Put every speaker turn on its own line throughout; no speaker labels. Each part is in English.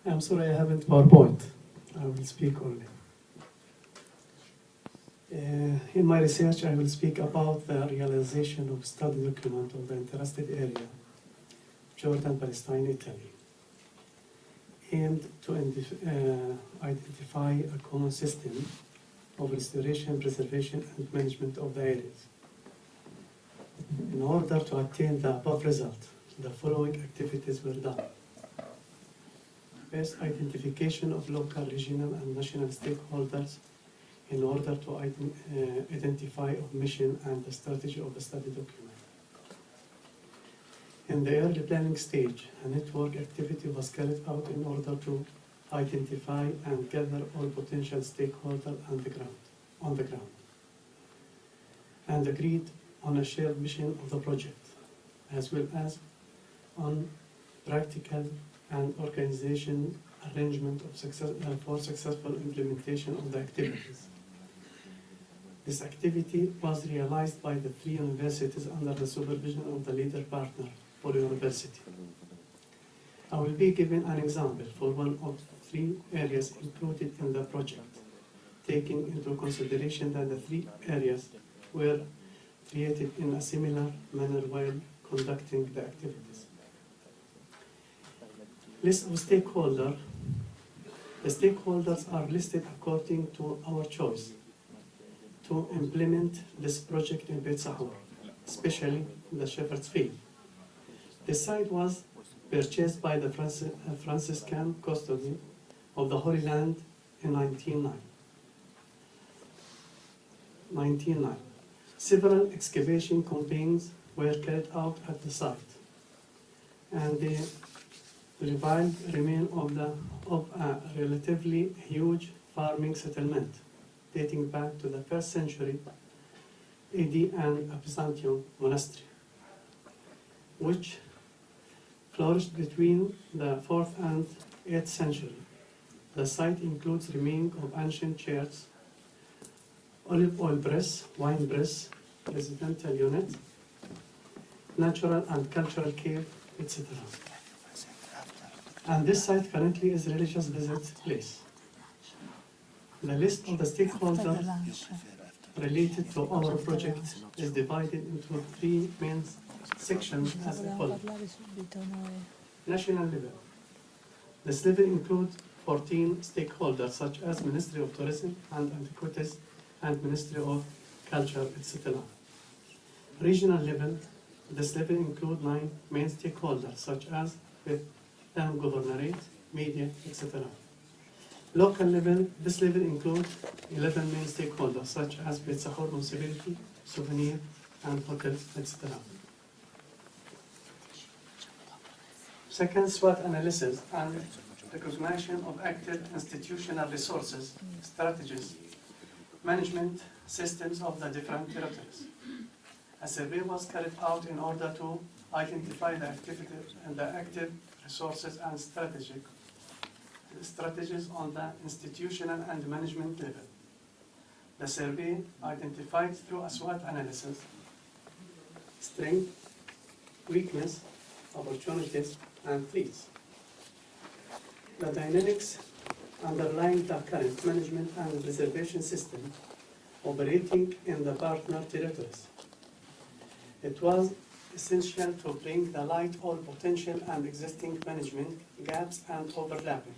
I'm sorry, I haven't PowerPoint. I will speak only. In my research, I will speak about the realization of study document of the interested area, Jordan, Palestine, Italy, aimed to identify a common system of restoration, preservation, and management of the areas. In order to attain the above result, the following activities were done. First, identification of local, regional, and national stakeholders in order to identify a mission and the strategy of the study document. In the early planning stage, a network activity was carried out in order to identify and gather all potential stakeholders on the ground, and agreed on a shared mission of the project, as well as on practical and organization arrangement of for successful implementation of the activities. This activity was realized by the 3 universities under the supervision of the leader partner for the university. I will be giving an example for one of 3 areas included in the project, taking into consideration that the 3 areas were created in a similar manner while conducting the activities. List of stakeholders. The stakeholders are listed according to our choice to implement this project in Beit Sahur, especially the Shepherd's Field. The site was purchased by the Franciscan custody of the Holy Land in 1909. Several excavation campaigns were carried out at the site, and the revived remains of a relatively huge farming settlement dating back to the 1st century AD and a Byzantine monastery, which flourished between the 4th and 8th century. The site includes remains of ancient churches, olive oil press, wine press, residential unit, natural and cultural cave, etc. And this site currently is a religious visit place. The list of the stakeholders related to our project is divided into 3 main sections as follows. National level. This level includes 14 stakeholders such as Ministry of Tourism and Antiquities and Ministry of Culture, etc. Regional level. This level includes 9 main stakeholders such as the governorate, media, etc. Local level, this level includes 11 main stakeholders such as Beit Sahur municipality, souvenir, and hotels, etc. Second, SWOT analysis and recognition of active institutional resources, strategies, management systems of the different territories. A survey was carried out in order to identify the activities and the active resources and strategies on the institutional and management level. The survey identified through a SWOT analysis strength, weakness, opportunities, and threats. The dynamics underlying the current management and preservation system operating in the partner territories. It was essential to bring the light on potential and existing management gaps and overlapping,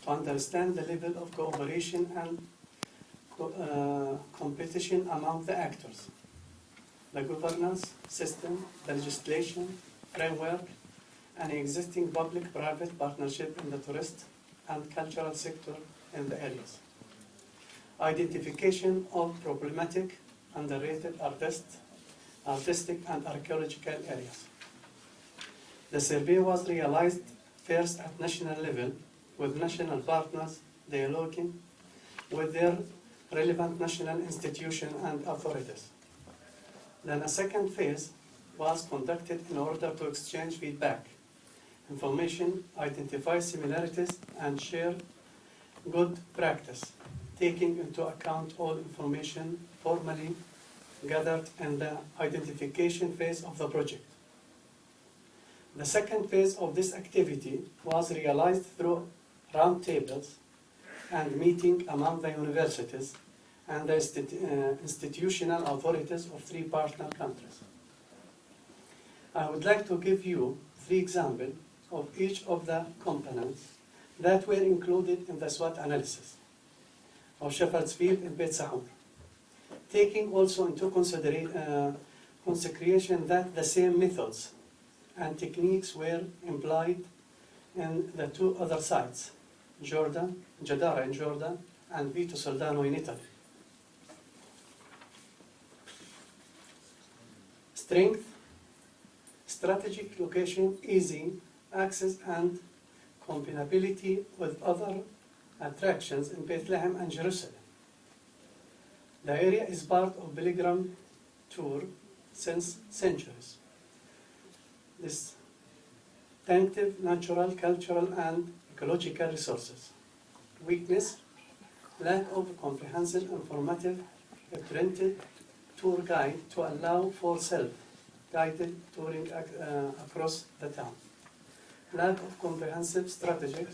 to understand the level of cooperation and competition among the actors, the governance system, the legislation, framework, and existing public-private partnership in the tourist and cultural sector in the areas. Identification of problematic, underrated artistic and archaeological areas. The survey was realized first at national level with national partners dialoguing with their relevant national institutions and authorities. Then a second phase was conducted in order to exchange feedback, information, identify similarities, and share good practice, taking into account all information formally gathered in the identification phase of the project. The second phase of this activity was realized through roundtables and meeting among the universities and the institutional authorities of 3 partner countries. I would like to give you 3 examples of each of the components that were included in the SWOT analysis of Shepherd's Field in Beit Sahur, taking also into consideration that the same methods and techniques were employed in the 2 other sites, Jordan, Jadara in Jordan, and Vito Soldano in Italy. Strength, strategic location, easy access, and compatibility with other attractions in Bethlehem and Jerusalem. The area is part of pilgrim tour since centuries. Distinctive natural, cultural, and ecological resources. Weakness, lack of comprehensive, informative, printed tour guide to allow for self-guided touring across the town. Lack of comprehensive strategic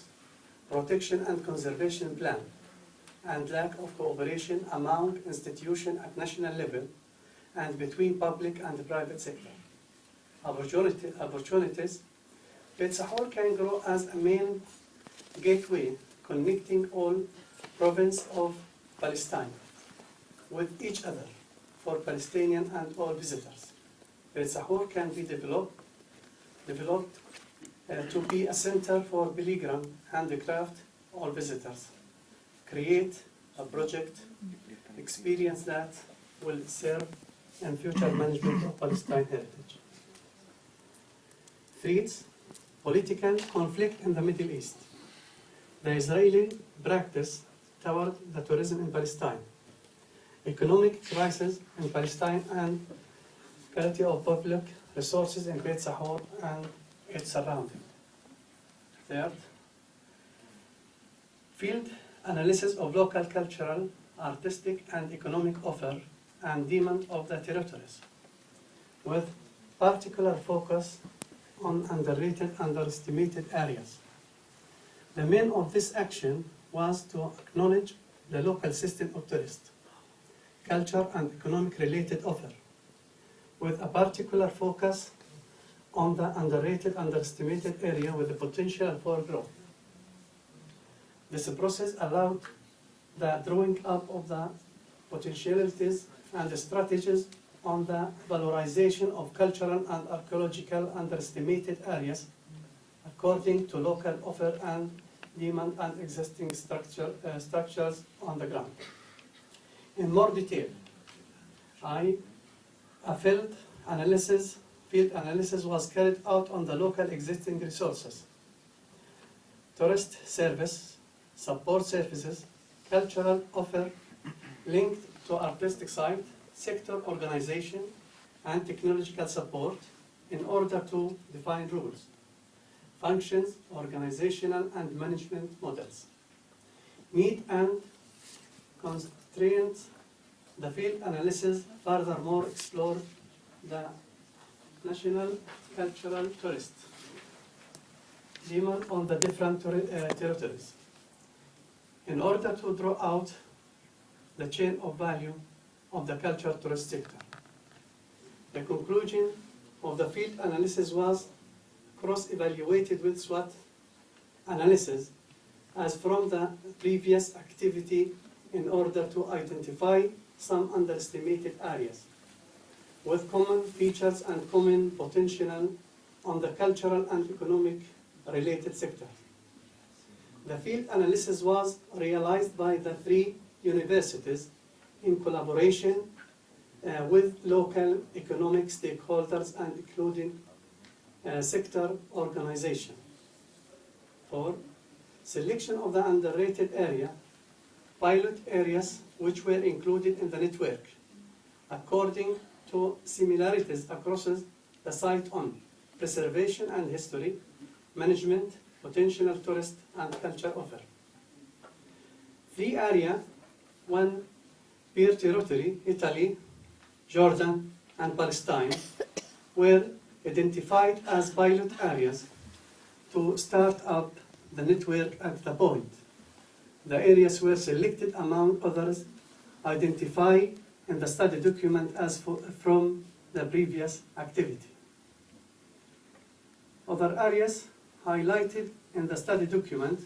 protection and conservation plan, and lack of cooperation among institutions at national level and between public and private sector. Opportunities. Beit Sahur can grow as a main gateway connecting all provinces of Palestine with each other for Palestinian and all visitors. Beit Sahur can be developed to be a center for pilgrim handicraft all visitors. Create a project experience that will serve in future management of Palestine heritage. Threats, political conflict in the Middle East. The Israeli practice toward the tourism in Palestine. Economic crisis in Palestine and quality of public resources in Beit Sahur and its surrounding. Third, field analysis of local cultural, artistic, and economic offer and demand of the territories, with particular focus on underrated, underestimated areas. The main of this action was to acknowledge the local system of tourist, culture, and economic related offer, with a particular focus on the underrated, underestimated area with the potential for growth. This process allowed the drawing up of the potentialities and the strategies on the valorization of cultural and archaeological underestimated areas according to local offer and demand and existing structures on the ground. In more detail, a field analysis was carried out on the local existing resources, tourist service, support services, cultural offer linked to artistic site, sector organization, and technological support in order to define rules, functions, organizational and management models. Need and constraints. The field analysis furthermore explored the national cultural tourist demand on the different territories in order to draw out the chain of value of the cultural tourist sector. The conclusion of the field analysis was cross-evaluated with SWOT analysis as from the previous activity in order to identify some underestimated areas with common features and common potential on the cultural and economic related sectors. The field analysis was realized by the 3 universities in collaboration with local economic stakeholders and including sector organization. 4. Selection of the underrated area, pilot areas which were included in the network, according to similarities across the site on preservation and history, management, potential tourist and culture offer. 3 areas, 1 per territory, Italy, Jordan, and Palestine, were identified as pilot areas to start up the network at the point. The areas were selected among others identified in the study document as from the previous activity. Other areas highlighted in the study document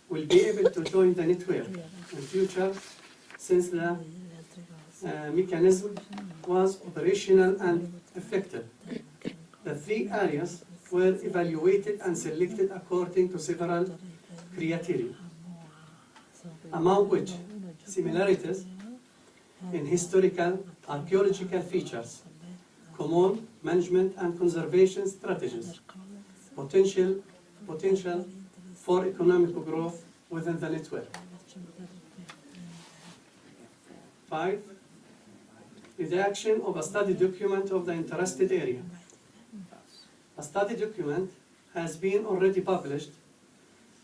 will be able to join the network in future since the mechanism was operational and effective. The 3 areas were evaluated and selected according to several criteria, among which similarities in historical archaeological features, common management and conservation strategies, potential for economic growth within the network. 5. Redaction of a study document of the interested area. A study document has been already published.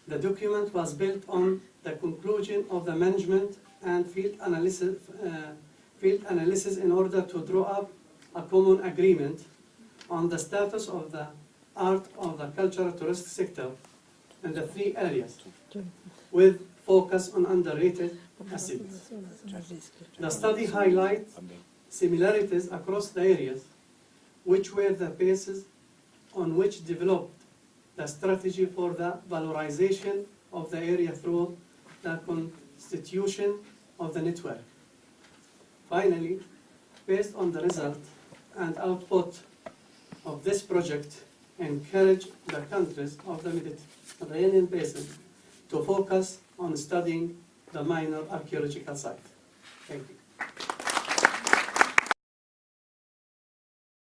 The document was built on the conclusion of the management and field analysis in order to draw up a common agreement on the status of the art of the cultural tourist sector in the 3 areas, with focus on underrated assets. The study highlights similarities across the areas, which were the basis on which developed the strategy for the valorization of the area through the constitution of the network. Finally, based on the result and output of this project, encourage the countries of the Mediterranean basin to focus on studying the minor archaeological site. Thank you.